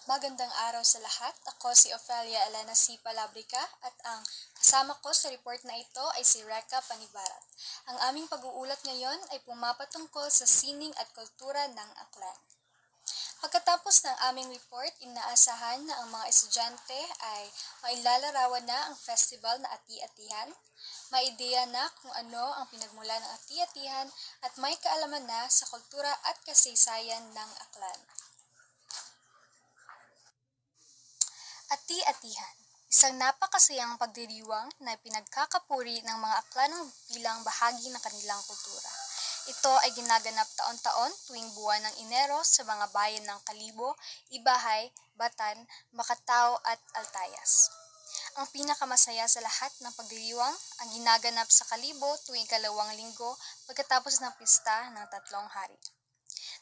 Magandang araw sa lahat. Ako si Ofelia Elena C. Palabrica at ang kasama ko sa report na ito ay si Reka Panibarat. Ang aming pag-uulat ngayon ay pumapatungkol sa sining at kultura ng aklan. Pagkatapos ng aming report, inaasahan na ang mga estudyante ay mailalarawan na ang festival na Ati-Atihan, may ideya na kung ano ang pinagmula ng Ati-Atihan at may kaalaman na sa kultura at kasaysayan ng aklan. Ati-Atihan, isang napakasayang pagdiriwang na pinagkakapuri ng mga aklanong bilang bahagi ng kanilang kultura. Ito ay ginaganap taon-taon tuwing buwan ng Enero sa mga bayan ng Kalibo, Ibahay, Batan, Macatao at Altayas. Ang pinakamasaya sa lahat ng pagdiriwang ang ginaganap sa Kalibo tuwing ikalawang linggo pagkatapos ng pista ng 3 hari.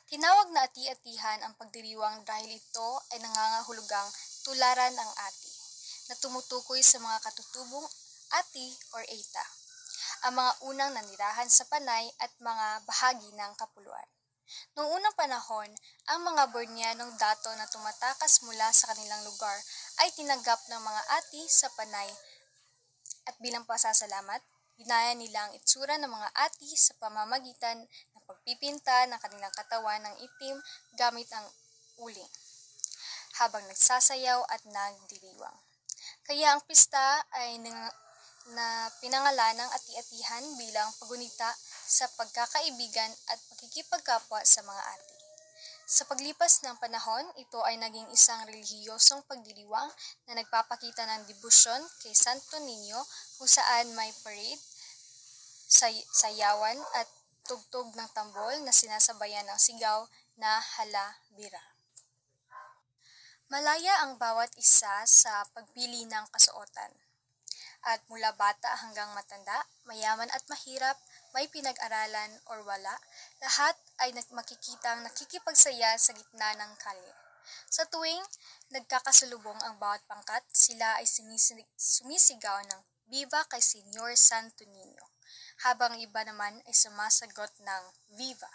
Tinawag na Ati-Atihan ang pagdiriwang dahil ito ay nangangahulugang tularan ang ati, na tumutukoy sa mga katutubong ati or eta, ang mga unang nanirahan sa Panay at mga bahagi ng Kapuluan. Noong unang panahon, ang mga Borneanong dato na tumatakas mula sa kanilang lugar ay tinanggap ng mga ati sa Panay at bilang pasasalamat, ginaya nila ang itsura ng mga ati sa pamamagitan ng pagpipinta ng kanilang katawan ng itim gamit ang uling, habang nagsasayaw at nagdiriwang. Kaya ang pista ay na pinangalan ng Ati-Atihan bilang pagunita sa pagkakaibigan at pagkikipagkapwa sa mga ati. Sa paglipas ng panahon, ito ay naging isang relihiyosong pagdiriwang na nagpapakita ng debosyon kay Santo Niño kung saan may parade, sayawan at tugtog ng tambol na sinasabayan ng sigaw na hala bira. Malaya ang bawat isa sa pagpili ng kasuotan. At mula bata hanggang matanda, mayaman at mahirap, may pinag-aralan or wala, lahat ay makikitang nakikipagsaya sa gitna ng kalye. Sa tuwing nagkakasalubong ang bawat pangkat, sila ay sumisigaw ng Viva kay Senyor Santo Niño, habang iba naman ay sumasagot ng Viva.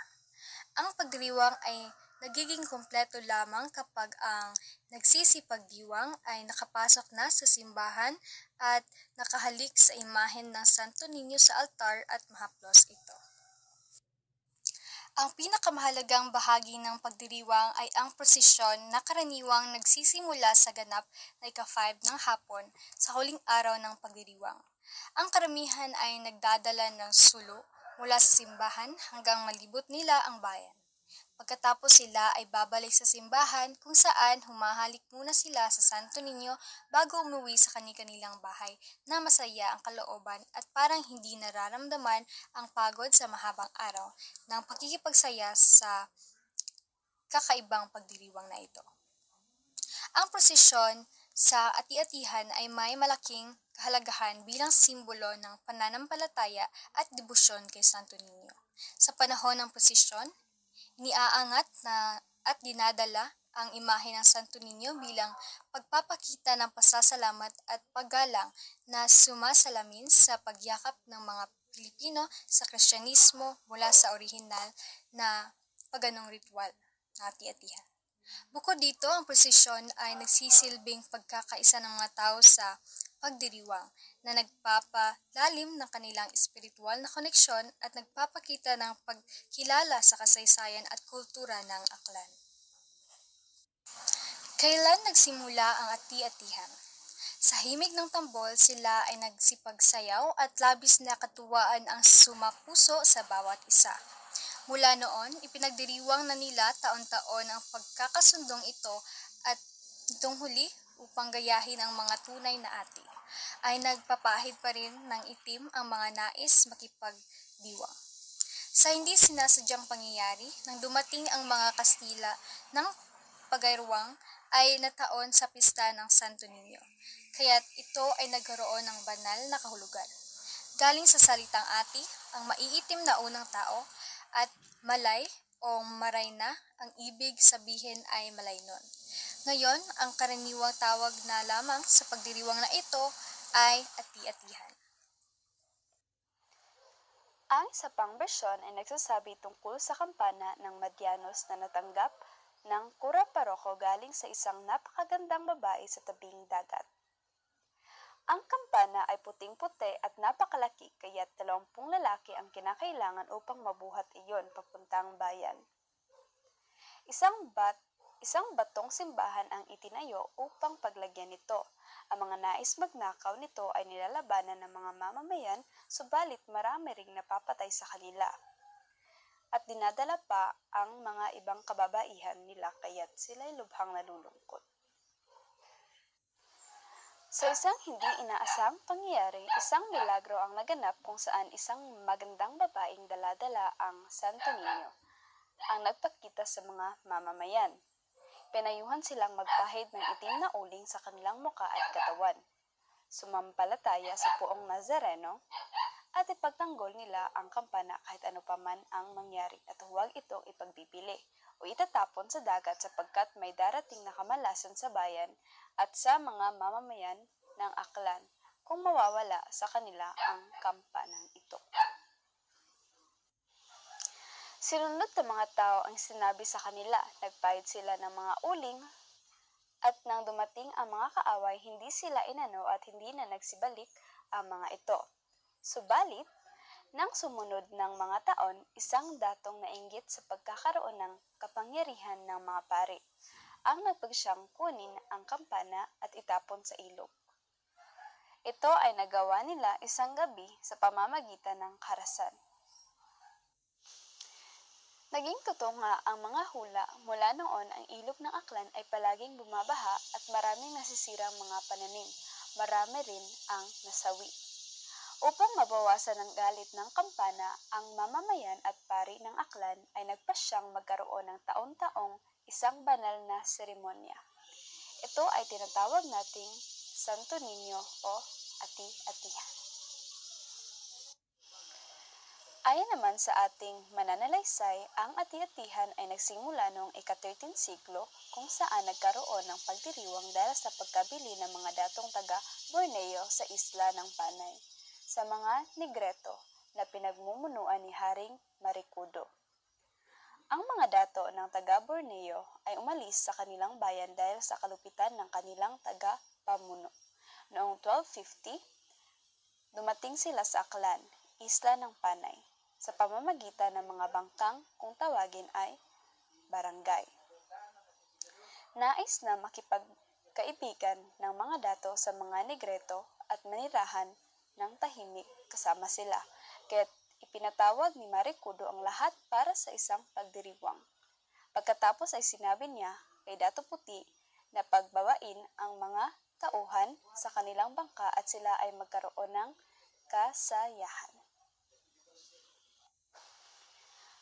Ang pagdiriwang ay nagiging kumpleto lamang kapag ang nagsisipagdiwang ay nakapasok na sa simbahan at nakahalik sa imahen ng Santo Niño sa altar at mahaplos ito. Ang pinakamahalagang bahagi ng pagdiriwang ay ang prosesyon na karaniwang nagsisimula sa ganap na ika-5 ng hapon sa huling araw ng pagdiriwang. Ang karamihan ay nagdadala ng sulo mula sa simbahan hanggang malibot nila ang bayan. Pagkatapos sila ay babalik sa simbahan kung saan humahalik muna sila sa Santo Niño bago umuwi sa kanilang bahay na masaya ang kalooban at parang hindi nararamdaman ang pagod sa mahabang araw ng pakikipagsaya sa kakaibang pagdiriwang na ito. Ang prosesyon sa Ati-Atihan ay may malaking kahalagahan bilang simbolo ng pananampalataya at debosyon kay Santo Niño. Sa panahon ng prosesyon, iniaangat na at dinadala ang imahe ng Santo Niño bilang pagpapakita ng pasasalamat at paggalang na sumasalamin sa pagyakap ng mga Pilipino sa Kristyanismo mula sa orihinal na paganong ritual na Ati-Atihan. Bukod dito, ang prosesyon ay nagsisilbing pagkakaisa ng mga tao sa pagdiriwang na nagpapalalim ng kanilang espiritual na koneksyon at nagpapakita ng pagkilala sa kasaysayan at kultura ng aklan. Kailan nagsimula ang Ati-Atihan? Sa himig ng tambol, sila ay nagsipagsayaw at labis na katuwaan ang sumapuso sa bawat isa. Mula noon, ipinagdiriwang na nila taon-taon ang pagkakasundong ito at itong huli upang gayahin ang mga tunay na ati, ay nagpapahid pa rin ng itim ang mga nais makipagdiwang. Sa hindi sinasadyang pangyayari, nang dumating ang mga Kastila ng pagayruwang ay nataon sa pista ng Santo Niño, kaya't ito ay nagkaroon ng banal na kahulugan. Galing sa salitang ati, ang maiitim na unang tao, at malay o maray na, ang ibig sabihin ay malaynon. Ngayon, ang karaniwang tawag na lamang sa pagdiriwang na ito ay Ati-Atihan. Ang isa pang bersyon ay nagsasabi tungkol sa kampana ng Madianos na natanggap ng Kura Parok ko galing sa isang napakagandang babae sa tabing dagat. Ang kampana ay puting-puti at napakalaki kaya't 20 lalaki ang kinakailangan upang mabuhat iyon papuntang bayan. Isang batong simbahan ang itinayo upang paglagyan nito. Ang mga nais magnakaw nito ay nilalabanan ng mga mamamayan, subalit marami ring napapatay sa kanila. At dinadala pa ang mga ibang kababaihan nila kaya't sila'y lubhang nalulungkot. Sa isang hindi inaasang pangyayari, isang milagro ang naganap kung saan isang magandang babaeng dala-dala ang Santo Niño ang nagpakita sa mga mamamayan. Pinayuhan silang magpahid ng itim na uling sa kanilang muka at katawan, sumampalataya sa Poong Nazareno, at ipagtanggol nila ang kampana kahit ano paman ang mangyari at huwag itong ipagbibili o itatapon sa dagat sapagkat may darating na kamalasan sa bayan at sa mga mamamayan ng Aklan kung mawawala sa kanila ang kampanang ito. Sinunod ng mga tao ang sinabi sa kanila, nagpahid sila ng mga uling at nang dumating ang mga kaaway, hindi sila inano at hindi na nagsibalik ang mga ito. Subalit, nang sumunod ng mga taon, isang datong nainggit sa pagkakaroon ng kapangyarihan ng mga pari ang nagpagsyang kunin ang kampana at itapon sa ilog. Ito ay nagawa nila isang gabi sa pamamagitan ng karasan. Naging totoo nga ang mga hula mula noon ang ilog ng Aklan ay palaging bumabaha at maraming nasisirang mga pananim. Marami rin ang nasawi. Upang mabawasan ang galit ng kampana, ang mamamayan at pari ng Aklan ay nagpasyang magkaroon ng taon-taong isang banal na seremonya. Ito ay tinatawag nating Santo Niño o Ati-Atihan. Ayon naman sa ating mananalaysay, ang Ati-Atihan ay nagsimula noong ika-13 siglo kung saan nagkaroon ng pagdiriwang dahil sa pagkabili ng mga datong taga Borneo sa isla ng Panay sa mga Negreto na pinagmumunuan ni Haring Marikudo. Ang mga dato ng taga Borneo ay umalis sa kanilang bayan dahil sa kalupitan ng kanilang taga-pamuno. Noong 1250, dumating sila sa Aklan, isla ng Panay, sa pamamagitan ng mga bangkang kung tawagin ay barangay. Nais na makipagkaibigan ng mga dato sa mga Negreto at manirahan ng tahimik kasama sila, kaya't ipinatawag ni Marikudo ang lahat para sa isang pagdiriwang. Pagkatapos ay sinabi niya kay Dato Puti na pagbawain ang mga tauhan sa kanilang bangka at sila ay magkaroon ng kasayahan.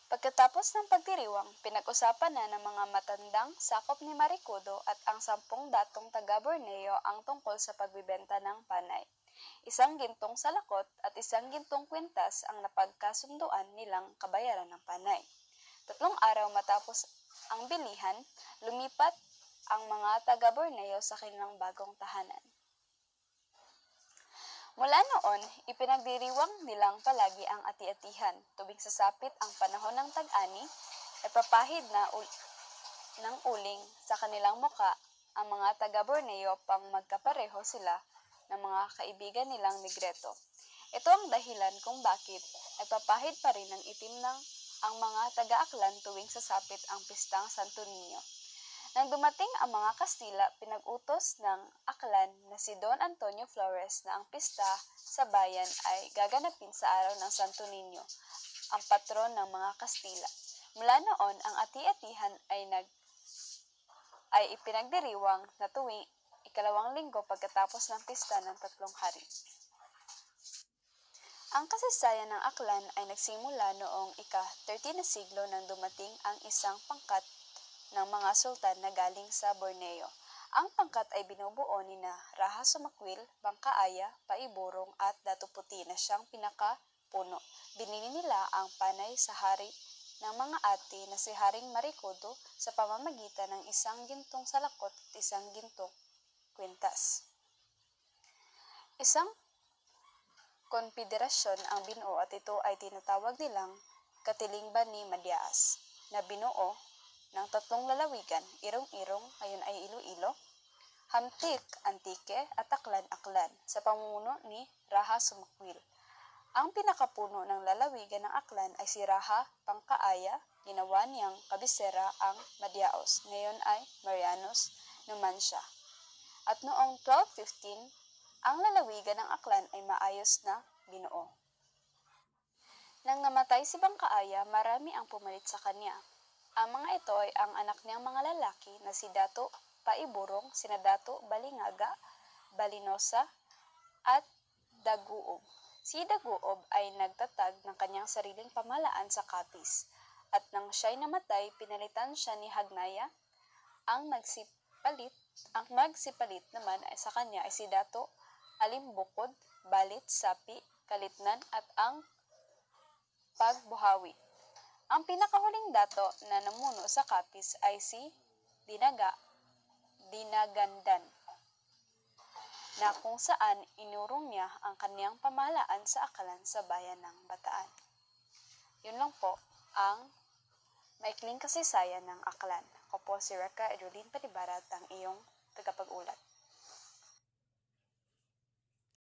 Pagkatapos ng pagdiriwang, pinag-usapan na ng mga matandang sakop ni Marikudo at ang 10 datong taga Borneo ang tungkol sa pagbibenta ng panay. Isang gintong salakot at isang gintong kwintas ang napagkasunduan nilang kabayaran ng panay. 3 araw matapos ang bilihan, lumipat ang mga taga Borneo sa kanilang bagong tahanan. Mula noon, ipinagdiriwang nilang palagi ang ati-atihan. Tuwing sasapit ang panahon ng tag-ani, ay papahid ng uling sa kanilang muka ang mga taga Borneo pang magkapareho sila ng mga kaibigan nilang Negreto. Ito ang dahilan kung bakit nagpapahid pa rin ng itim ng ang mga taga-Aklan tuwing sasapit ang pistang Santo Niño. Nang dumating ang mga Kastila, pinag-utos ng Aklan na si Don Antonio Flores na ang pista sa bayan ay gaganapin sa araw ng Santo Niño, ang patron ng mga Kastila. Mula noon, ang ati-atihan ay ipinagdiriwang na tuwing ikalawang linggo pagkatapos ng pista ng 3 hari. Ang kasaysayan ng Aklan ay nagsimula noong ika-13 na siglo nang dumating ang isang pangkat ng mga sultan na galing sa Borneo. Ang pangkat ay binubuo ni na Raha Sumakwil, Bangkaaya, Paiburong at Dato Puti na siyang pinakapuno. Binili nila ang panay sa hari ng mga ati na si Haring Marikudo sa pamamagitan ng isang gintong salakot at isang gintong kwintas. Isang konfederasyon ang binuo at ito ay tinatawag nilang Katilingban ni Madias na binuo ng tatlong lalawigan, Irong-Irong, ngayon ay Iloilo, Hamtik, Antique at Aklan-Aklan sa pamumuno ni Raha Sumakwil. Ang pinakapuno ng lalawigan ng Aklan ay si Raha Pangkaaya, ginawa niyang kabisera ang Madiaos, ngayon ay Marianos Numancia. At noong 1215, ang lalawigan ng Aklan ay maayos na binuo. Nang namatay si Bangkaaya, marami ang pumalit sa kanya. Ang mga ito ay ang anak niyang mga lalaki na si Dato Paiburong, sina Dato Balingaga, Balinosa, at Daguob. Si Daguob ay nagtatag ng kanyang sariling pamahalaan sa Capiz, at nang siya'y namatay, pinalitan siya ni Hagnaya. Ang magsipalit naman ay sa kanya ay si Dato Alimbukod, Balit, Sapi, Kalitnan at ang Pagbuhawi. Ang pinakahuling dato na namuno sa Capiz ay si Dinagandan, na kung saan inurong niya ang kaniyang pamahalaan sa Aklan sa bayan ng Bataan. Yun lang po ang maikling kasaysayan ng Aklan. Ako po si Reka Edulin Panibarat, ang iyong tagapag-ulat.